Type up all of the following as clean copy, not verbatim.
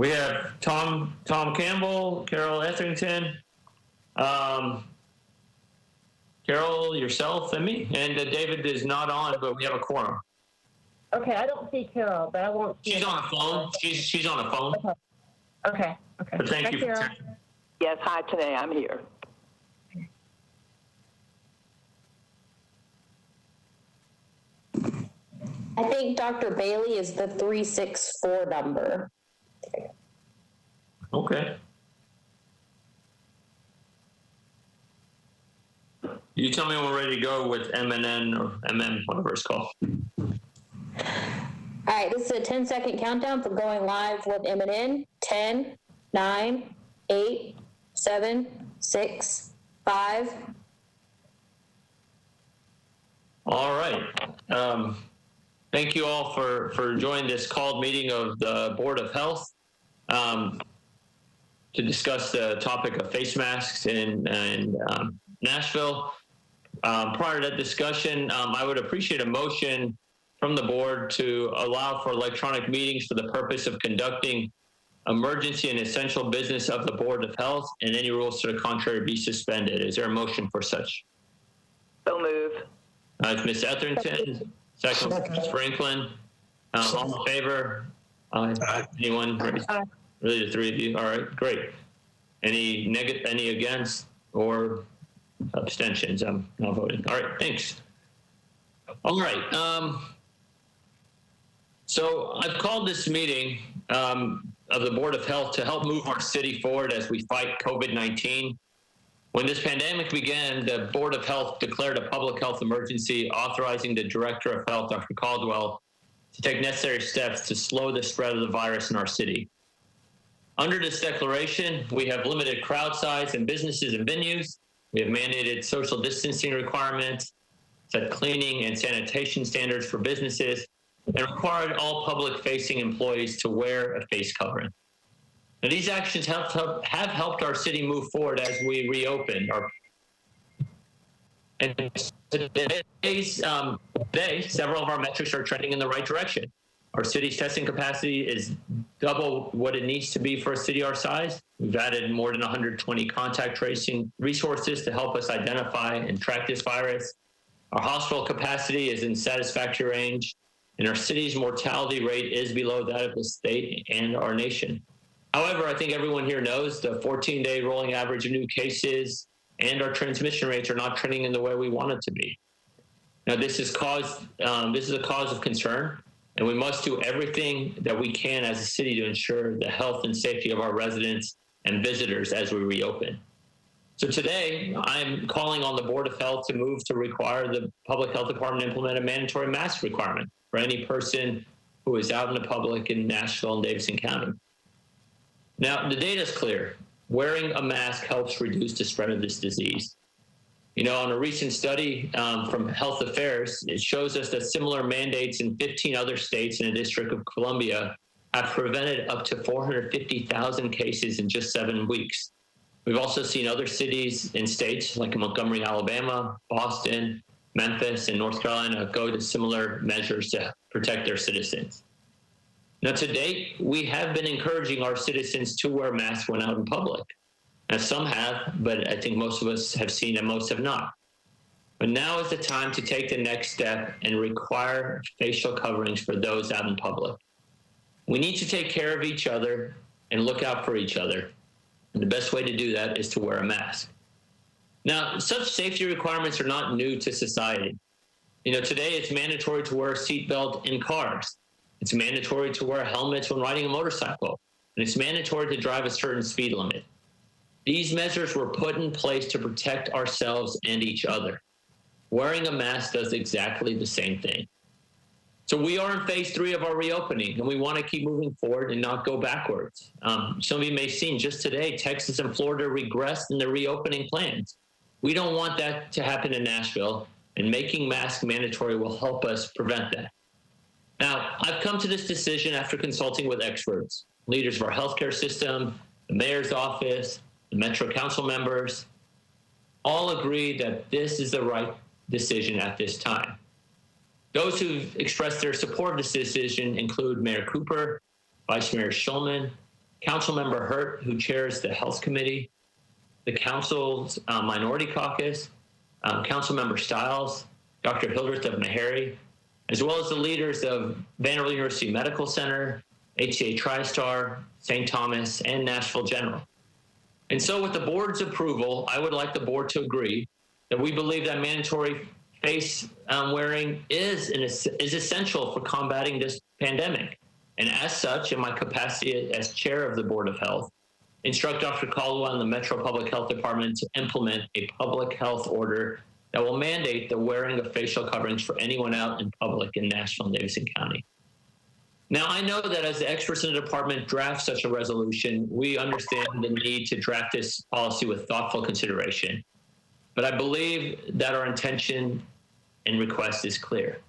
We have Tom Campbell, Carol Etherington, Carol, yourself, and me. And David is not on, but we have a quorum. Okay, I don't see Carol, but I won't see. She's on a phone. She's on a phone. Okay. But thank Hi, you. Carol. Yes, hi, today I'm here. I think Dr. Bailey is the 364 number. Okay. You tell me when we're ready to go with MNN or MM, whatever it's called. All right, this is a 10-second countdown for going live with MNN. 10, 9, 8, 7, 6, 5. All right. Thank you all for joining this called meeting of the Board of Health to discuss the topic of face masks in Nashville. Prior to that discussion, I would appreciate a motion from the board to allow for electronic meetings for the purpose of conducting emergency and essential business of the Board of Health, and any rules to the contrary be suspended. Is there a motion for such? So move. It's Ms. Etherington, second Ms. Franklin. All in favor? Anyone? Really, the three of you? All right, great. Any against or abstentions? I'm not voting. All right, thanks. All right. So I've called this meeting of the Board of Health to help move our city forward as we fight COVID-19. When this pandemic began, the Board of Health declared a public health emergency, authorizing the Director of Health, Dr. Caldwell, to take necessary steps to slow the spread of the virus in our city. Under this declaration, we have limited crowd size in businesses and venues. We have mandated social distancing requirements, set cleaning and sanitation standards for businesses, and required all public-facing employees to wear a face covering. Now, these actions have helped our city move forward as we reopen. Today, several of our metrics are trending in the right direction. Our city's testing capacity is double what it needs to be for a city our size. We've added more than 120 contact tracing resources to help us identify and track this virus. Our hospital capacity is in satisfactory range, and our city's mortality rate is below that of the state and our nation. However, I think everyone here knows the 14-day rolling average of new cases and our transmission rates are not trending in the way we want it to be. Now, this is a cause of concern, and we must do everything that we can as a city to ensure the health and safety of our residents and visitors as we reopen. So today, I'm calling on the Board of Health to move to require the Public Health Department to implement a mandatory mask requirement for any person who is out in the public in Nashville and Davidson County. Now, the data is clear. Wearing a mask helps reduce the spread of this disease. You know, on a recent study from Health Affairs, it shows us that similar mandates in 15 other states and the District of Columbia have prevented up to 450,000 cases in just 7 weeks. We've also seen other cities and states like Montgomery, Alabama, Boston, Memphis, and North Carolina go to similar measures to protect their citizens. Now, to date, we have been encouraging our citizens to wear masks when out in public. Now, some have, but I think most of us have seen and most have not. But now is the time to take the next step and require facial coverings for those out in public. We need to take care of each other and look out for each other. And the best way to do that is to wear a mask. Now, such safety requirements are not new to society. You know, today it's mandatory to wear a seatbelt in cars. It's mandatory to wear helmets when riding a motorcycle, and it's mandatory to drive a certain speed limit. These measures were put in place to protect ourselves and each other. Wearing a mask does exactly the same thing. So we are in phase 3 of our reopening, and we want to keep moving forward and not go backwards. Some of you may have seen just today, Texas and Florida regressed in their reopening plans. We don't want that to happen in Nashville, and making masks mandatory will help us prevent that. Now, I've come to this decision after consulting with experts, leaders of our healthcare system, the mayor's office, the Metro Council members, all agree that this is the right decision at this time. Those who've expressed their support of this decision include Mayor Cooper, Vice Mayor Schulman, Councilmember Hurt, who chairs the Health Committee, the Council's Minority Caucus, Councilmember Stiles, Dr. Hildreth of Meharry, as well as the leaders of Vanderbilt University Medical Center, HCA TriStar, St. Thomas, and Nashville General. And so with the board's approval, I would like the board to agree that we believe that mandatory face wearing is essential for combating this pandemic. And as such, in my capacity as chair of the Board of Health, instruct Dr. Caldwell and the Metro Public Health Department to implement a public health order that will mandate the wearing of facial coverings for anyone out in public in Nashville and Davidson County. Now, I know that as the experts in the department draft such a resolution, we understand the need to draft this policy with thoughtful consideration. But I believe that our intention and request is clear.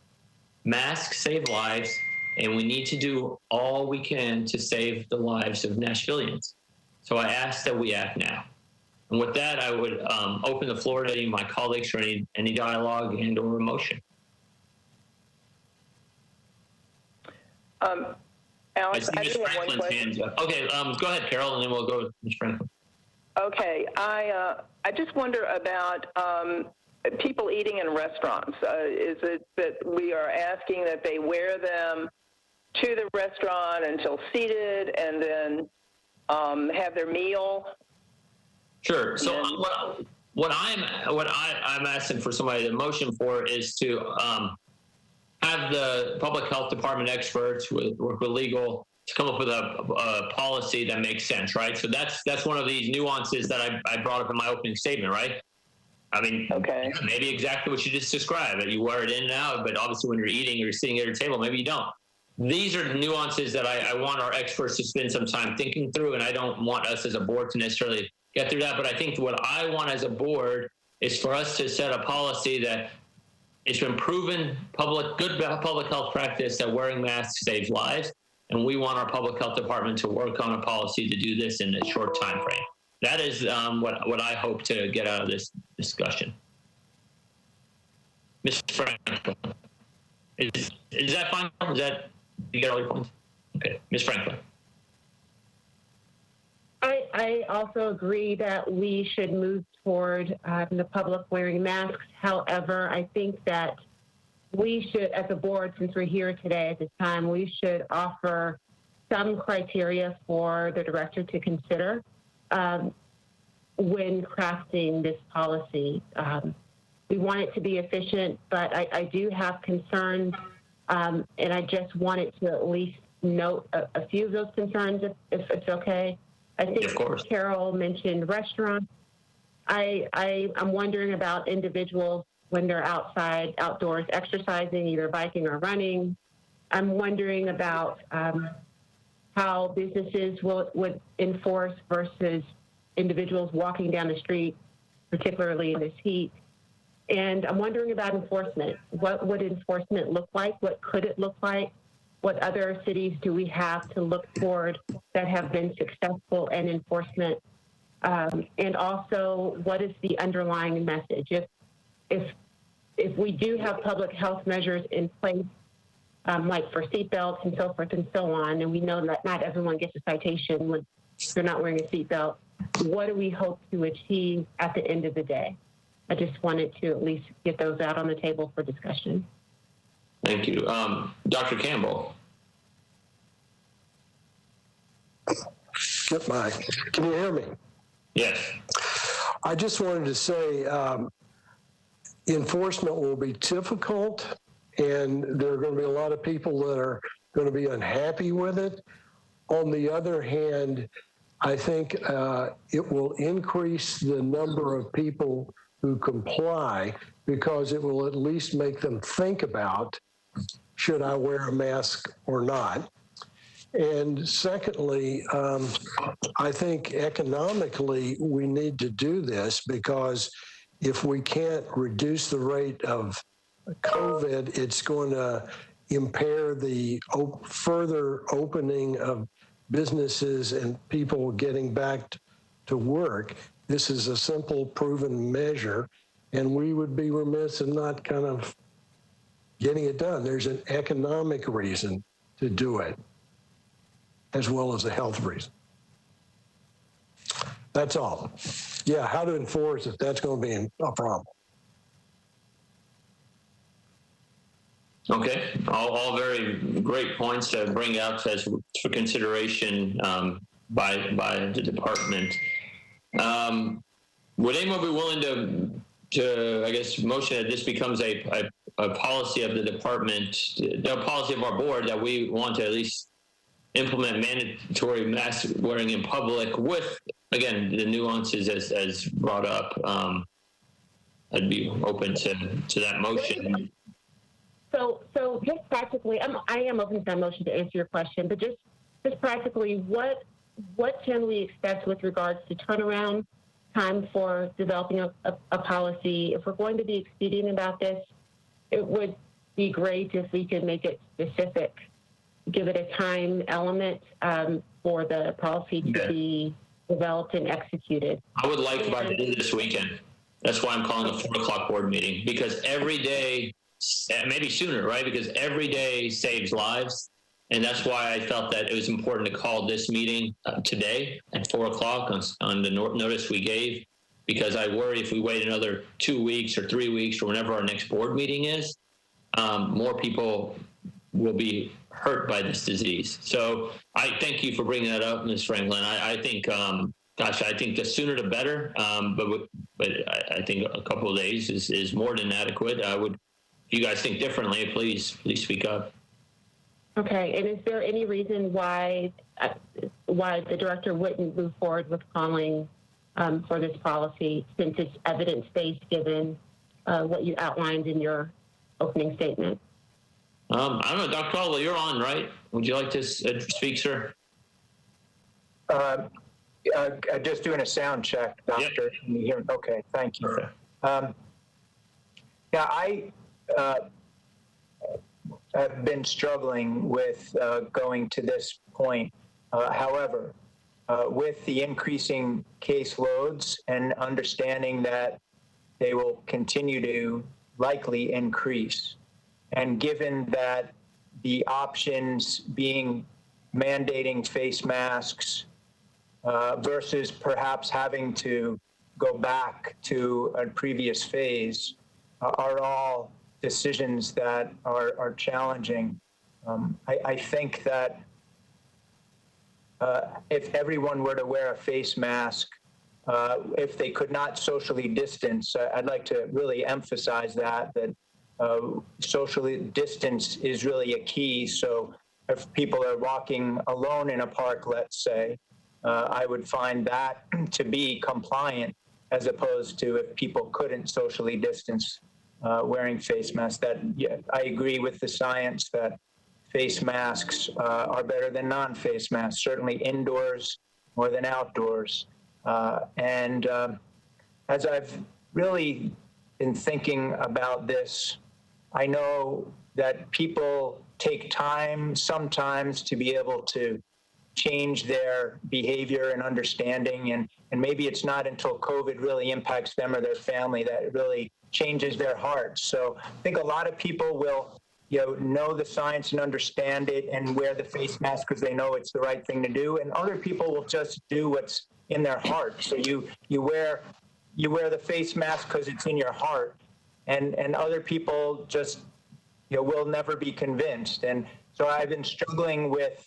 Masks save lives, and we need to do all we can to save the lives of Nashvillians. So I ask that we act now. And with that, I would open the floor to any of my colleagues for any dialogue and or motion. Alex, I Ms. do have one Franklin's question. hands up. Okay, go ahead, Carol, and then we'll go with Ms. Franklin. Okay, I just wonder about people eating in restaurants. Is it that we are asking that they wear them to the restaurant until seated and then have their meal? Sure. So what I'm asking for somebody to motion for is to have the public health department experts work with legal to come up with a policy that makes sense, right? So that's one of these nuances that I brought up in my opening statement, right? I mean, okay, maybe exactly what you just described, that you wear it in and out, but obviously when you're eating or you're sitting at your table, maybe you don't. These are nuances that I want our experts to spend some time thinking through, and I don't want us as a board to necessarily get through that, but I think what I want as a board is for us to set a policy that it's been proven good public health practice that wearing masks saves lives, and we want our public health department to work on a policy to do this in a short time frame. That is what I hope to get out of this discussion. Ms. Franklin, is that fine? Is that, you get all your points? Okay, Ms. Franklin. I also agree that we should move toward the public wearing masks. However, I think that we should, as a board, since we're here today at this time, we should offer some criteria for the director to consider when crafting this policy. We want it to be efficient, but I do have concerns, and I just wanted to at least note a few of those concerns, if it's okay. I think Carol mentioned restaurants. I'm wondering about individuals when they're outdoors exercising, either biking or running. I'm wondering about how businesses would enforce versus individuals walking down the street, particularly in this heat. And I'm wondering about enforcement. What would enforcement look like? What could it look like? What other cities do we have to look toward that have been successful in enforcement? And also, what is the underlying message? If we do have public health measures in place, like for seatbelts and so forth and so on, and we know that not everyone gets a citation when they're not wearing a seatbelt, what do we hope to achieve at the end of the day? I just wanted to at least get those out on the table for discussion. Thank you. Dr. Campbell. Can you hear me? Yes. I just wanted to say enforcement will be difficult, and there are going to be a lot of people that are going to be unhappy with it. On the other hand, I think it will increase the number of people who comply, because it will at least make them think about, should I wear a mask or not? And secondly, I think economically we need to do this, because if we can't reduce the rate of COVID, it's going to impair the further opening of businesses and people getting back to work. This is a simple, proven measure, and we would be remiss in not kind of getting it done. There's an economic reason to do it, as well as a health reason. That's all. Yeah, how to enforce it, that's going to be a problem. Okay, all very great points to bring out as for consideration by the department. Would anyone be willing to I guess motion that this becomes a policy of the department, the policy of our board, that we want to at least implement mandatory mask wearing in public with, again, the nuances as brought up? I'd be open to that motion. So just practically, I am open to that motion to answer your question, but just practically, what can we expect with regards to turnaround time for developing a policy? If we're going to be expedient about this, it would be great if we could make it specific, give it a time element for the policy to be developed and executed. I would like by the end of this weekend. That's why I'm calling a 4 o'clock board meeting, because every day, maybe sooner, right? Because every day saves lives. And that's why I felt that it was important to call this meeting today at 4 o'clock on the notice we gave, because I worry if we wait another 2 weeks or 3 weeks or whenever our next board meeting is, more people will be hurt by this disease. So I thank you for bringing that up, Ms. Franklin. I think, I think the sooner the better. But I think a couple of days is more than adequate. If you guys think differently, please speak up. Okay, and is there any reason why the director wouldn't move forward with calling for this policy, since it's evidence-based, given what you outlined in your opening statement? I don't know, Dr. Caldwell, you're on, right? Would you like to speak, sir? Just doing a sound check, Doctor. Yep. Can you hear me? Okay, thank you. Okay. I've been struggling with going to this point. However, with the increasing caseloads and understanding that they will continue to likely increase, and given that the options being mandating face masks versus perhaps having to go back to a previous phase are all decisions that are challenging. I think that if everyone were to wear a face mask, if they could not socially distance, I'd like to really emphasize that socially distance is really a key. So if people are walking alone in a park, let's say, I would find that to be compliant, as opposed to if people couldn't socially distance wearing face masks. I agree with the science that face masks are better than non-face masks, certainly indoors more than outdoors. And as I've really been thinking about this, I know that people take time sometimes to be able to change their behavior and understanding, and maybe it's not until COVID really impacts them or their family that it really changes their hearts. So I think a lot of people will know the science and understand it and wear the face mask because they know it's the right thing to do, and other people will just do what's in their heart. So you wear the face mask because it's in your heart, and other people just will never be convinced. And so I've been struggling with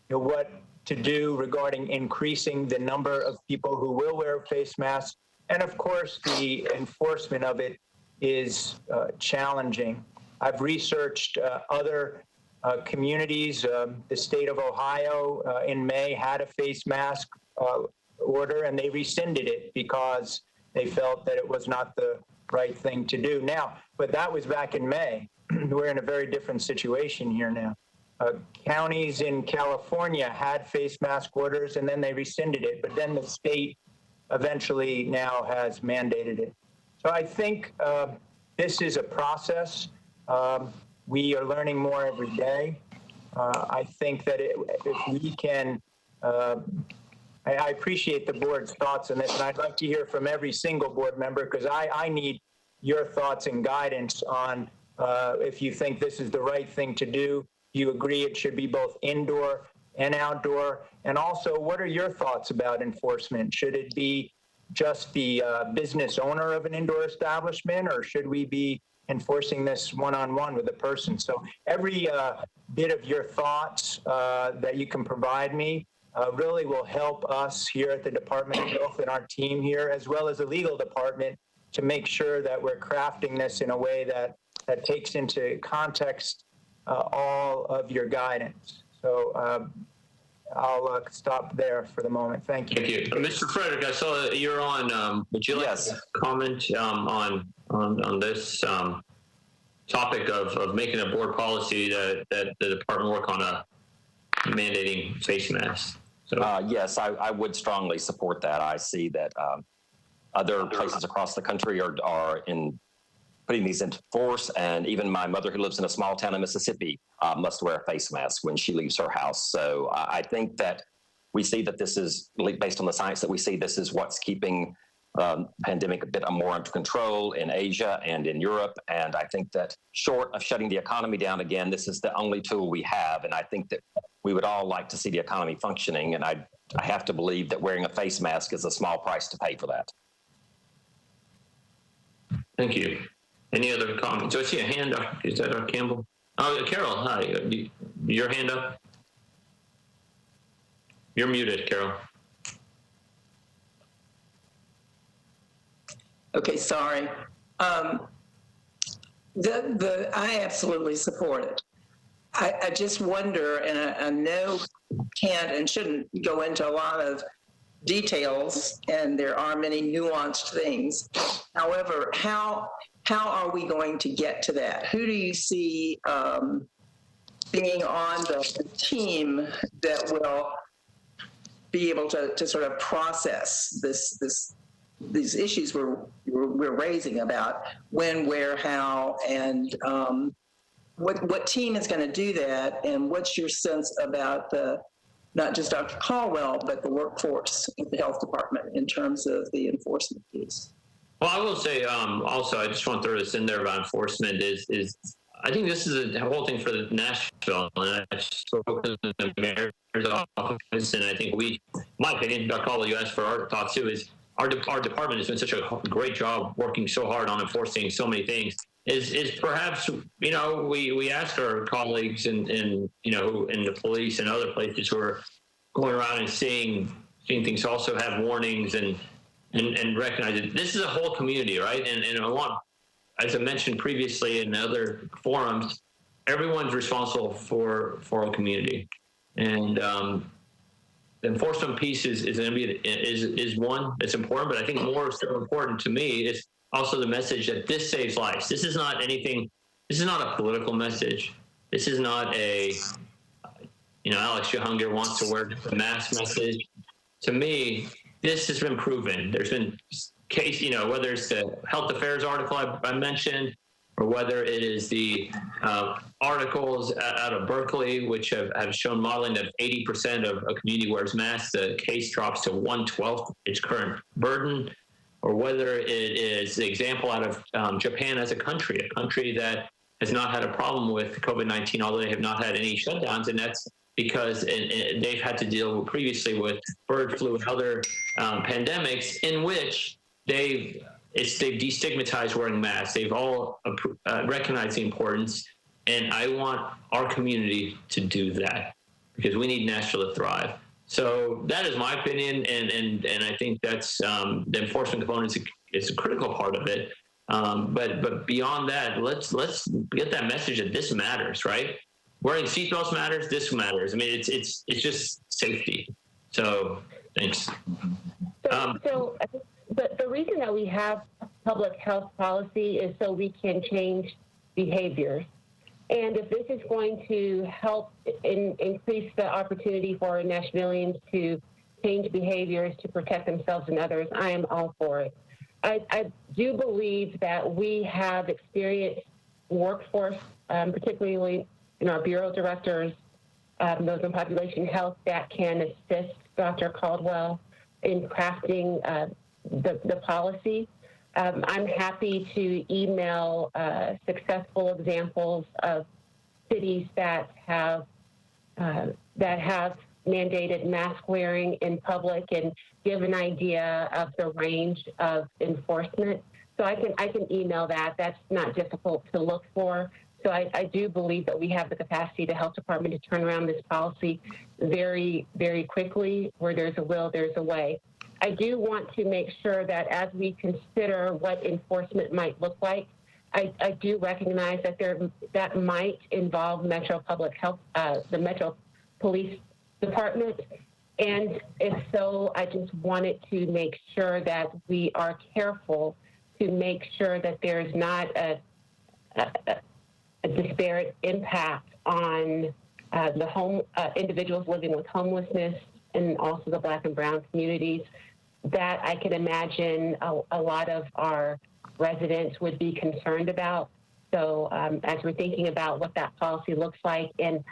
what to do regarding increasing the number of people who will wear face masks, and of course the enforcement of it is challenging. I've researched other communities. The state of Ohio in May had a face mask order, and they rescinded it because they felt that it was not the right thing to do. Now, but that was back in May. We're in a very different situation here now. Counties in California had face mask orders, and then they rescinded it, but then the state eventually now has mandated it. So I think this is a process. We are learning more every day. I think that if we can, I appreciate the board's thoughts on this, and I'd like to hear from every single board member, because I need your thoughts and guidance on if you think this is the right thing to do. Do you agree it should be both indoor and outdoor? And also, what are your thoughts about enforcement? Should it be just the business owner of an indoor establishment, or should we be enforcing this one-on-one with the person? So every bit of your thoughts that you can provide me really will help us here at the Department of Health and our team here, as well as the legal department, to make sure that we're crafting this in a way that takes into context all of your guidance. So I'll stop there for the moment. Thank you. Thank you. Mr. Frederick, I saw that you're on. Would you like to comment on this topic of making a board policy that the department work on mandating face masks? So. Yes, I would strongly support that. I see that other places across the country are in putting these into force, and even my mother, who lives in a small town in Mississippi, must wear a face mask when she leaves her house. So I think that we see that this is, based on the science that we see, this is what's keeping pandemic a bit more under control in Asia and in Europe. And I think that short of shutting the economy down again, this is the only tool we have. And I think that we would all like to see the economy functioning. And I have to believe that wearing a face mask is a small price to pay for that. Thank you. Any other comments? Do I see a hand up? Is that Campbell? Oh, Carol, hi. Your hand up? You're muted, Carol. Okay, sorry. I absolutely support it. I just wonder, and I know can't and shouldn't go into a lot of details, and there are many nuanced things. However, how are we going to get to that? Who do you see being on the team that will be able to sort of process these issues we're raising about when, where, how, and what team is going to do that, and what's your sense about not just Dr. Caldwell, but the workforce of the health department in terms of the enforcement piece? Well, I will say also, I just want to throw this in there about enforcement is I think this is a whole thing for Nashville, and I've spoken to the mayor's office, and I think my opinion, Dr. Caldwell, you asked for our thoughts too, is our department has been such a great job working so hard on enforcing so many things. Is perhaps, we ask our colleagues and in the police and other places who are going around and seeing things also have warnings and recognize it. This is a whole community, right? And I want, as I mentioned previously in other forums, everyone's responsible for a community. And the enforcement piece is going to be is one that's important, but I think more so important to me is also the message that this saves lives. This is not anything. This is not a political message. This is not a Alex Jehunger wants to wear the mask message. To me, this has been proven. There's been case, whether it's the health affairs article I mentioned, or whether it is the articles out of Berkeley, which have shown modeling that 80% of a community wears masks, the case drops to 1/12 its current burden, or whether it is the example out of Japan as a country that has not had a problem with COVID-19, although they have not had any shutdowns, and that's because they've had to deal previously with bird flu and other pandemics in which they've destigmatized wearing masks. They've all recognized the importance, and I want our community to do that because we need Nashville to thrive. So that is my opinion, and I think that's the enforcement component is a critical part of it. But beyond that, let's get that message that this matters, right? Wearing seatbelts matters. This matters. I mean, it's just safety. So thanks. So the reason that we have public health policy is so we can change behaviors. And if this is going to help increase the opportunity for Nashvillians to change behaviors to protect themselves and others, I am all for it. I do believe that we have experienced workforce, particularly in our bureau directors, those in population health, that can assist Dr. Caldwell in crafting the policy. I'm happy to email successful examples of cities that have that have mandated mask wearing in public and give an idea of the range of enforcement. So I can email that. That's not difficult to look for. So I do believe that we have the capacity, the health department, to turn around this policy very, very quickly. Where there's a will, there's a way. I do want to make sure that as we consider what enforcement might look like, I do recognize that that might involve Metro Public Health, the Metro Police Department. And if so, I just wanted to make sure that we are careful to make sure that there's not a disparate impact on the individuals living with homelessness and also the Black and brown communities. That I can imagine a lot of our residents would be concerned about. So as we're thinking about what that policy looks like, and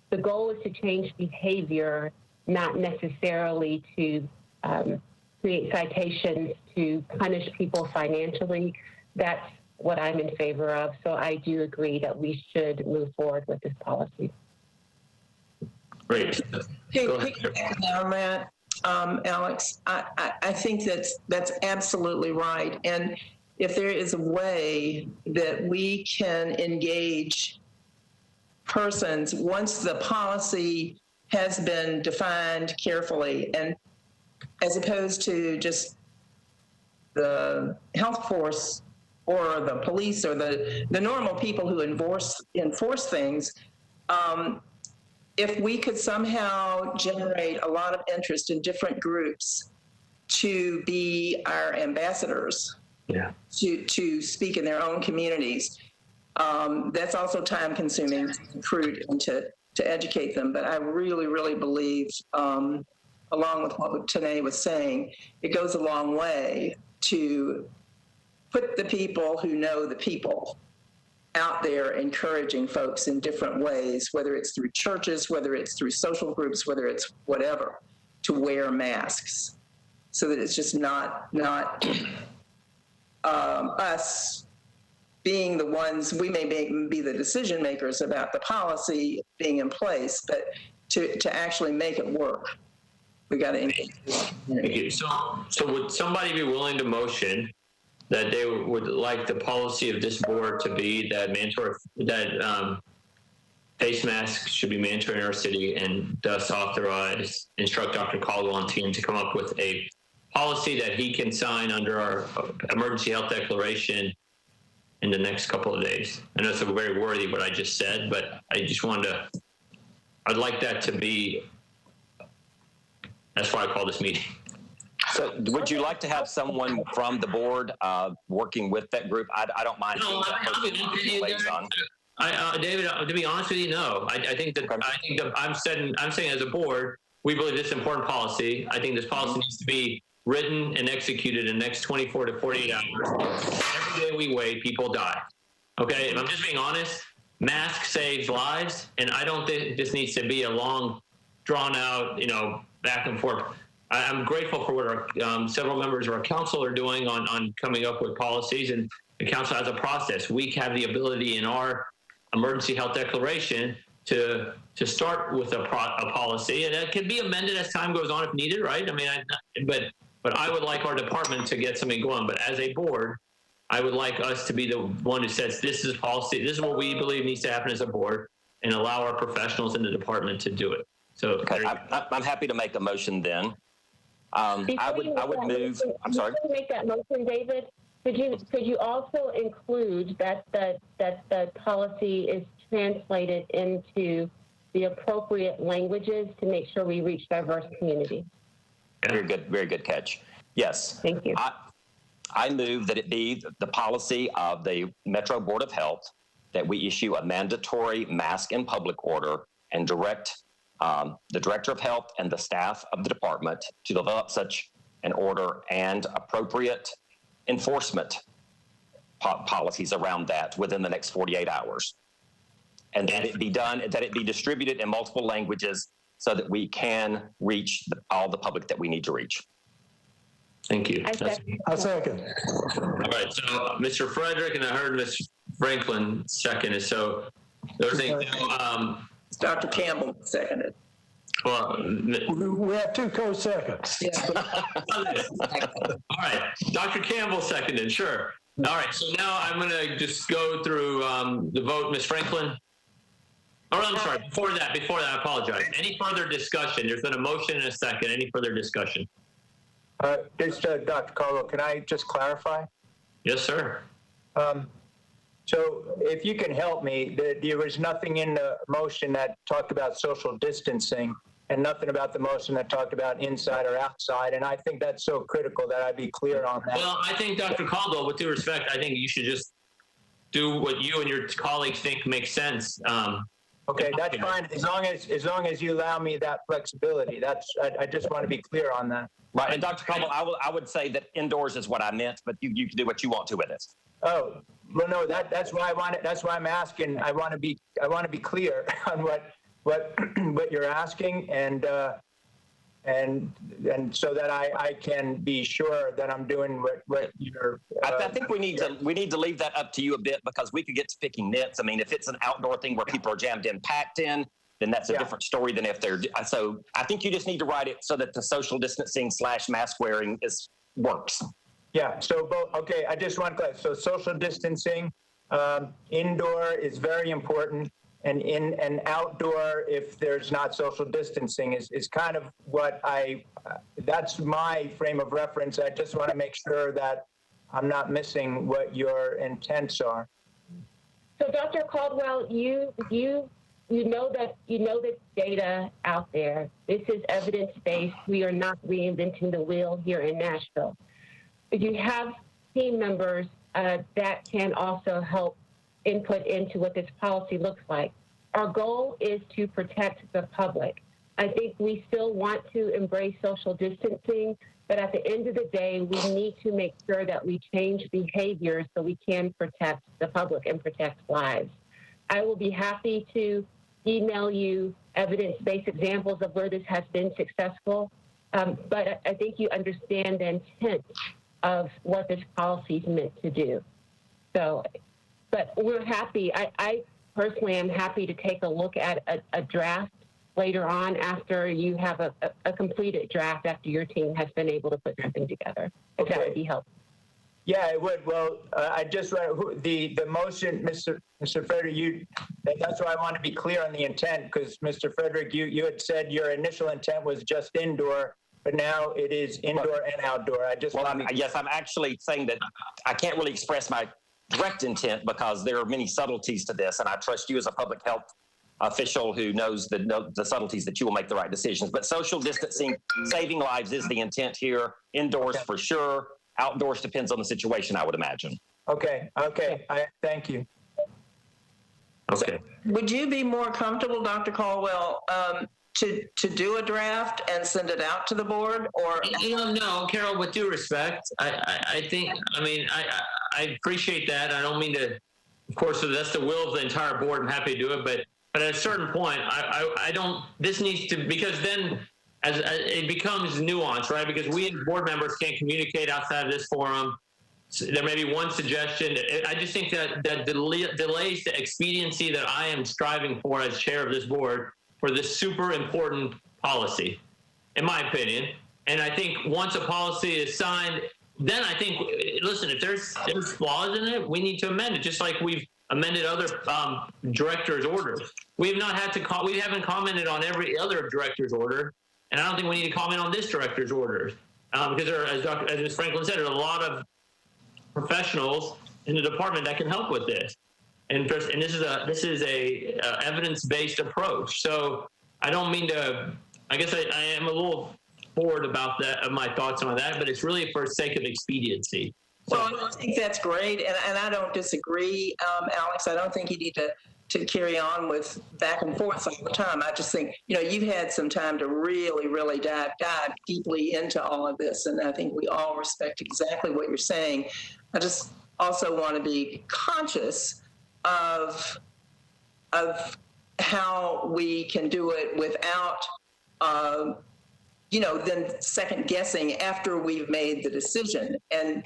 the goal is to change behavior, not necessarily to create citations to punish people financially. That's what I'm in favor of. So I do agree that we should move forward with this policy. Great. Hey, on that, Alex, I think that's absolutely right. And if there is a way that we can engage persons once the policy has been defined carefully, and as opposed to just the health force or the police or the normal people who enforce things, if we could somehow generate a lot of interest in different groups to be our ambassadors, to speak in their own communities, that's also time consuming to recruit and to educate them. But I really, really believe, along with what Tanae was saying, it goes a long way to put the people who know the people out there encouraging folks in different ways, whether it's through churches, whether it's through social groups, whether it's whatever, to wear masks so that it's just not us being the ones, we may be the decision makers about the policy being in place, but to actually make it work, we got to engage. Thank you. So would somebody be willing to motion that they would like the policy of this board to be that face masks should be mandatory in our city, and thus instruct Dr. Caldwell and team to come up with a policy that he can sign under our emergency health declaration in the next couple of days? I know it's very wordy what I just said, but I just I'd like that to be, that's why I call this meeting. So would you like to have someone from the board working with that group? I don't mind. No, David, to be honest with you, no. I think that I'm saying as a board, we believe this is an important policy. I think this policy needs to be written and executed in the next 24 to 48 hours. Every day we wait, people die. Okay, and I'm just being honest. Mask saves lives, and I don't think this needs to be a long, drawn out, back and forth. I'm grateful for what our several members of our council are doing on coming up with policies, and the council has a process. We have the ability in our emergency health declaration to start with a policy, and it can be amended as time goes on if needed, right? I mean, but I would like our department to get something going. But as a board, I would like us to be the one who says this is policy, this is what we believe needs to happen as a board, and allow our professionals in the department to do it. So okay, I'm happy to make a motion then. I would move. I'm sorry. Before you make that motion, David, could you also include that the policy is translated into the appropriate languages to make sure we reach diverse communities? Very good catch. Yes. Thank you. I move that it be the policy of the Metro Board of Health that we issue a mandatory mask in public order and direct the Director of Health and the staff of the department to develop such an order and appropriate enforcement policies around that within the next 48 hours. And that it be distributed in multiple languages so that we can reach all the public that we need to reach. Thank you. I second. All right, so Mr. Frederick, and I heard Ms. Franklin second. So there's Dr. Campbell seconded. Well, We have 2 co-seconds. Yeah. all right. Dr. Campbell seconded, sure. All right, so now I'm going to just go through the vote. Ms. Franklin? Oh, I'm sorry. Before that, I apologize. Any further discussion? There's been a motion and a second. Any further discussion? Dr. Caldwell, can I just clarify? Yes, sir. So if you can help me, there was nothing in the motion that talked about social distancing and nothing about the motion that talked about inside or outside. And I think that's so critical that I be clear on that. Well, I think, Dr. Caldwell, with due respect, I think you should just do what you and your colleagues think makes sense. Okay, that's fine. As long as you allow me that flexibility. I just want to be clear on that. Right, and Dr. Caldwell, I would say that indoors is what I meant, but you can do what you want to with it. Oh, well, no, that's why I want it. That's why I'm asking. I want to be clear on what you're asking, and so that I can be sure that I'm doing what you're. I think we need to leave that up to you a bit, because we could get to picking nits. I mean, if it's an outdoor thing where people are jammed in, packed in, then that's a different story than if they're. So I think you just need to write it so that the social distancing / mask wearing works. Yeah. So okay. I just want to clarify. So social distancing, indoor is very important. And in and outdoor, if there's not social distancing, is kind of what that's my frame of reference. I just want to make sure that I'm not missing what your intents are. So, Dr. Caldwell, you know the data out there. This is evidence-based. We are not reinventing the wheel here in Nashville. You have team members that can also help input into what this policy looks like. Our goal is to protect the public. I think we still want to embrace social distancing, but at the end of the day, we need to make sure that we change behavior so we can protect the public and protect lives. I will be happy to email you evidence-based examples of where this has been successful, but I think you understand the intent of what this policy is meant to do. So, but we're happy. I personally am happy to take a look at a draft later on after you have a completed draft, after your team has been able to put something together, if that would be helpful. Yeah, it would. Well, I just read the motion, Mr. Frederick, that's why I want to be clear on the intent, because Mr. Frederick, you had said your initial intent was just indoor, but now it is indoor and outdoor. Yes, I'm actually saying that I can't really express my direct intent because there are many subtleties to this, and I trust you as a public health official who knows the subtleties that you will make the right decisions. But social distancing, saving lives is the intent here. Indoors for sure. Outdoors depends on the situation, I would imagine. Okay. Thank you. Okay. So, would you be more comfortable, Dr. Caldwell, to do a draft and send it out to the board, or? No, Carol, with due respect, I think, I appreciate that. I don't mean to, of course, that's the will of the entire board. I'm happy to do it, but at a certain point, I don't, this needs to, because then as it becomes nuanced, right? Because we as board members can't communicate outside of this forum. So there may be one suggestion. I just think that delays the expediency that I am striving for as chair of this board for this super important policy, in my opinion. And I think once a policy is signed, then I think, listen, if there's flaws in it, we need to amend it, just like we've amended other director's orders. We haven't commented on every other director's order, and I don't think we need to comment on this director's orders, because as Ms. Franklin said, there are a lot of professionals in the department that can help with this. And this is a evidence-based approach. So I don't mean to. I guess I am a little forward about that, of my thoughts on that, but it's really for the sake of expediency. Well, I think that's great, and I don't disagree, Alex. I don't think you need to carry on with back and forth all the time. I just think, you've had some time to really, really dive deeply into all of this, and I think we all respect exactly what you're saying. I just also want to be conscious of how we can do it without, then second guessing after we've made the decision. And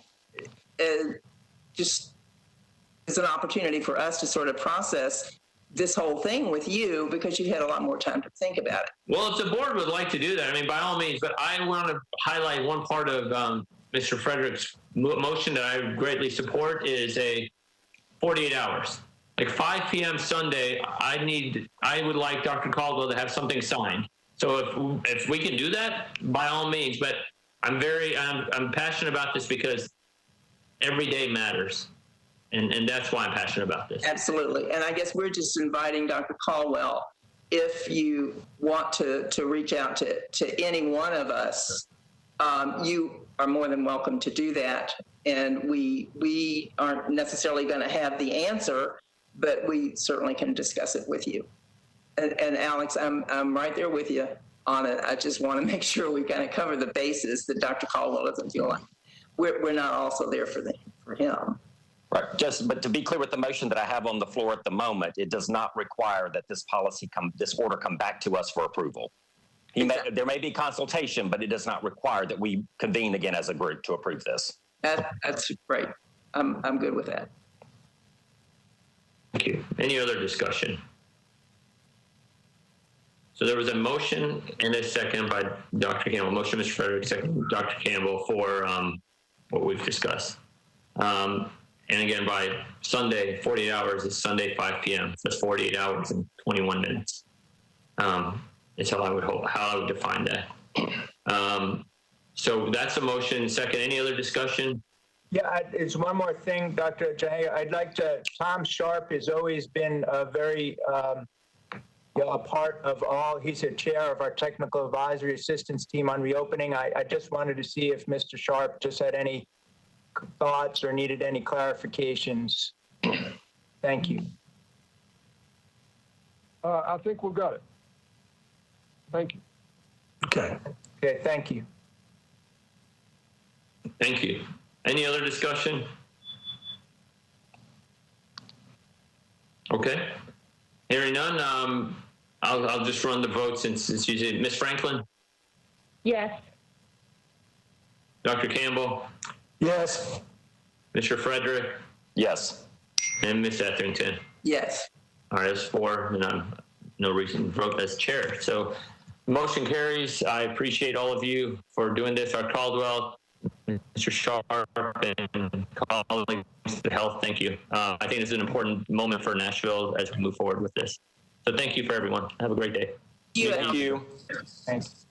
just is an opportunity for us to sort of process this whole thing with you because you had a lot more time to think about it. Well, if the board would like to do that, I mean, by all means, but I want to highlight one part of Mr. Frederick's motion that I greatly support is a 48 hours. Like 5 p.m. Sunday, I would like Dr. Caldwell to have something signed. So if we can do that, by all means, but I'm passionate about this because every day matters. And that's why I'm passionate about this. Absolutely. And I guess we're just inviting Dr. Caldwell, if you want to reach out to any one of us, you are more than welcome to do that. And we aren't necessarily going to have the answer, but we certainly can discuss it with you. And Alex, I'm right there with you on it. I just want to make sure we kind of cover the bases that Dr. Caldwell doesn't feel like we're not also there for him. Right. But to be clear with the motion that I have on the floor at the moment, it does not require that this order come back to us for approval. There may be consultation, but it does not require that we convene again as a group to approve this. That's great. I'm good with that. Thank you. Any other discussion? So there was a motion and a second by Dr. Campbell. Motion, Mr. Frederick, second, Dr. Campbell, for what we've discussed. And again, by Sunday, 48 hours is Sunday, 5 p.m. So that's 48 hours and 21 minutes. Is how I would define that. So that's a motion. Second, any other discussion? Yeah, it's one more thing, Dr. Jay. I'd like to, Tom Sharp has always been a very, a part of all, he's a chair of our technical advisory assistance team on reopening. I just wanted to see if Mr. Sharp just had any thoughts or needed any clarifications. Thank you. I think we've got it. Thank you. Okay, thank you. Thank you. Any other discussion? Okay. Hearing none, I'll just run the vote since you said Ms. Franklin? Yes. Dr. Campbell? Yes. Mr. Frederick? Yes. And Ms. Etherington? Yes. All right, that's 4, and I'm no reason to vote as chair. So motion carries. I appreciate all of you for doing this. Dr. Caldwell, Mr. Sharp, and colleagues of health, thank you. I think this is an important moment for Nashville as we move forward with this. So thank you for everyone. Have a great day. Thank you. Thanks.